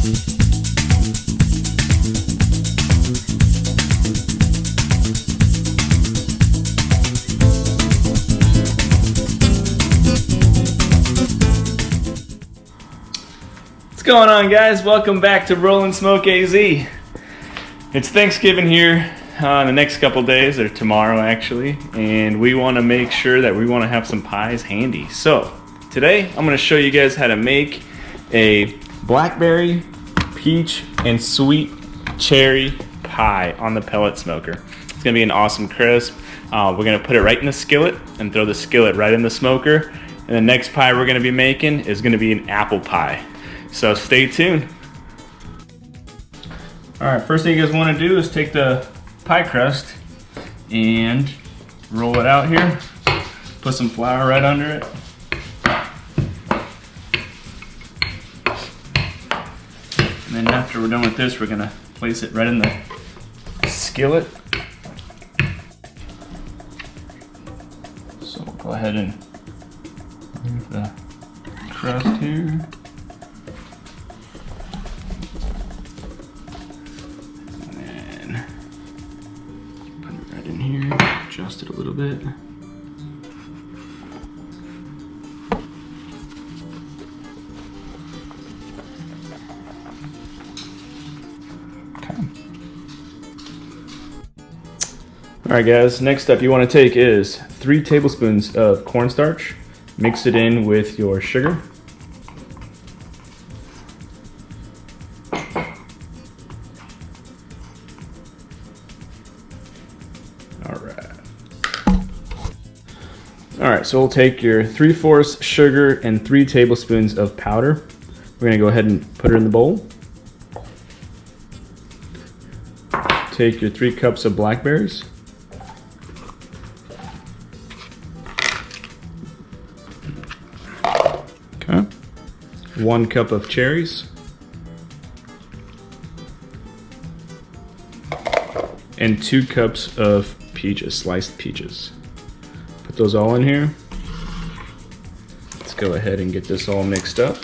What's going on, guys? Welcome back to Rollin' Smoke AZ. It's Thanksgiving here the next couple days, or tomorrow actually, and we want to make sure that we want to have some pies handy. So today I'm going to show you guys how to make a blackberry, peach, and sweet cherry pie on the pellet smoker. It's going to be an awesome crisp. We're going to put it right in the skillet and throw the skillet right in the smoker. And the next pie we're going to be making is going to be an apple pie. So stay tuned. Alright, first thing you guys want to do is take the pie crust and roll it out here. Put some flour right under it. And then after we're done with this, we're going to place it right in the skillet. So we'll go ahead and move the crust here. Here, adjust it a little bit. Okay. Alright guys, next step you want to take is 3 tablespoons of cornstarch. Mix it in with your sugar. Alright, so we'll take your 3/4 sugar and 3 tablespoons of powder. We're going to go ahead and put it in the bowl. Take your 3 cups of blackberries. Okay. 1 cup of cherries. And 2 cups of peaches, sliced peaches. Put those all in here. Let's go ahead and get this all mixed up.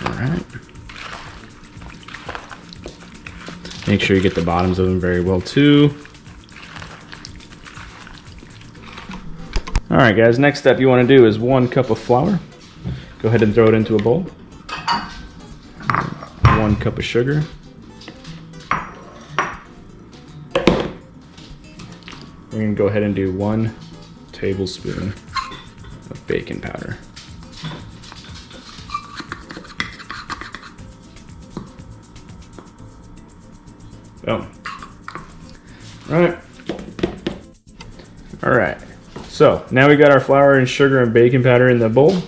All right. Make sure you get the bottoms of them very well too. Alright guys, next step you want to do is 1 cup of flour. Go ahead and throw it into a bowl. 1 cup of sugar. We're going to go ahead and do 1 tablespoon of baking powder. Boom. Alright, so now we got our flour and sugar and baking powder in the bowl.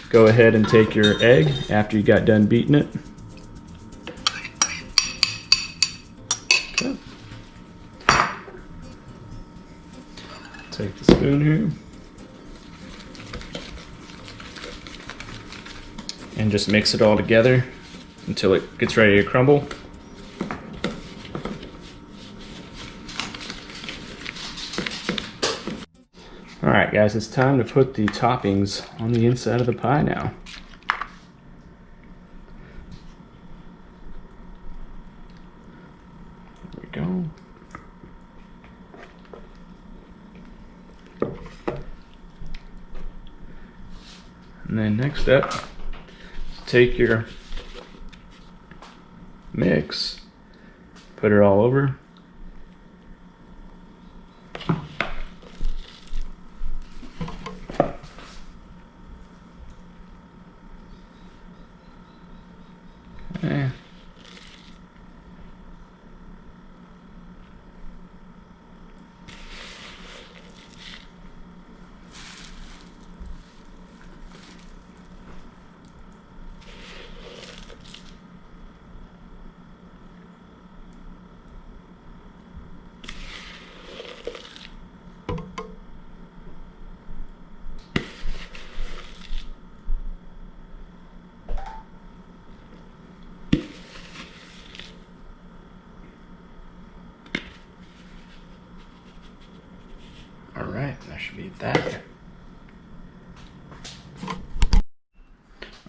Go ahead and take your egg after you got done beating it. Okay. Take the spoon here. And just mix it all together until it gets ready to crumble. Alright guys, it's time to put the toppings on the inside of the pie now. There we go. And then next step, take your mix, put it all over. Okay. Should be that.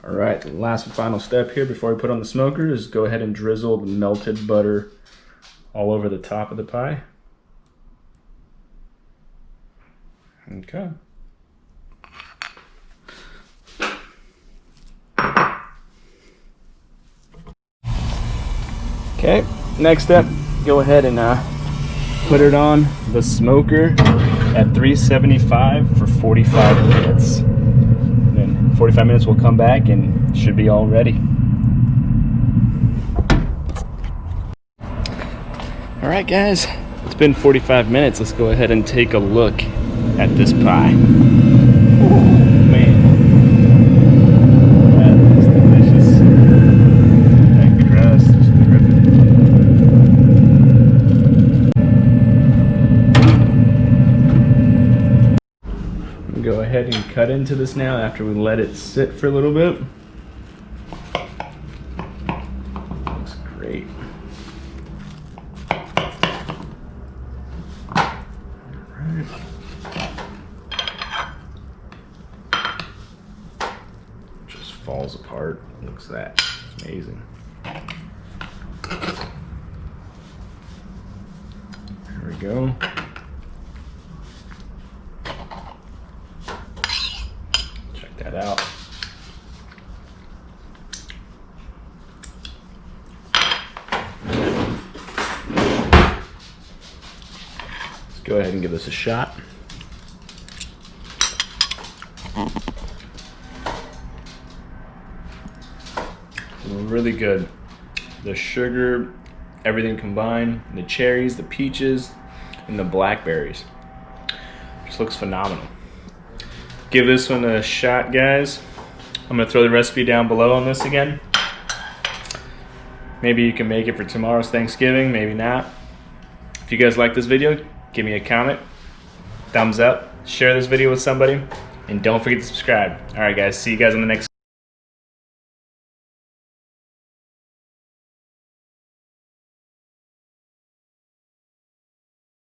All right, the last and final step here before we put on the smoker is go ahead and drizzle the melted butter all over the top of the pie. Okay. Okay, next step, go ahead and put it on the smoker at 375 for 45 minutes. Then 45 minutes we'll come back and should be all ready. All right, guys, it's been 45 minutes. Let's go ahead and take a look at this pie. Oh, man. That is delicious. That crust is terrific. Go ahead and cut into this now after we let it sit for a little bit. Looks great. Just falls apart. Looks that amazing. There we go. Check that out. Let's go ahead and give this a shot. Really good. The sugar, everything combined, the cherries, the peaches, and the blackberries. Just looks phenomenal. Give this one a shot, guys. I'm gonna throw the recipe down below on this again. Maybe you can make it for tomorrow's Thanksgiving, maybe not. If you guys like this video, give me a comment, thumbs up, share this video with somebody, and don't forget to subscribe. All right, guys, see you guys on the next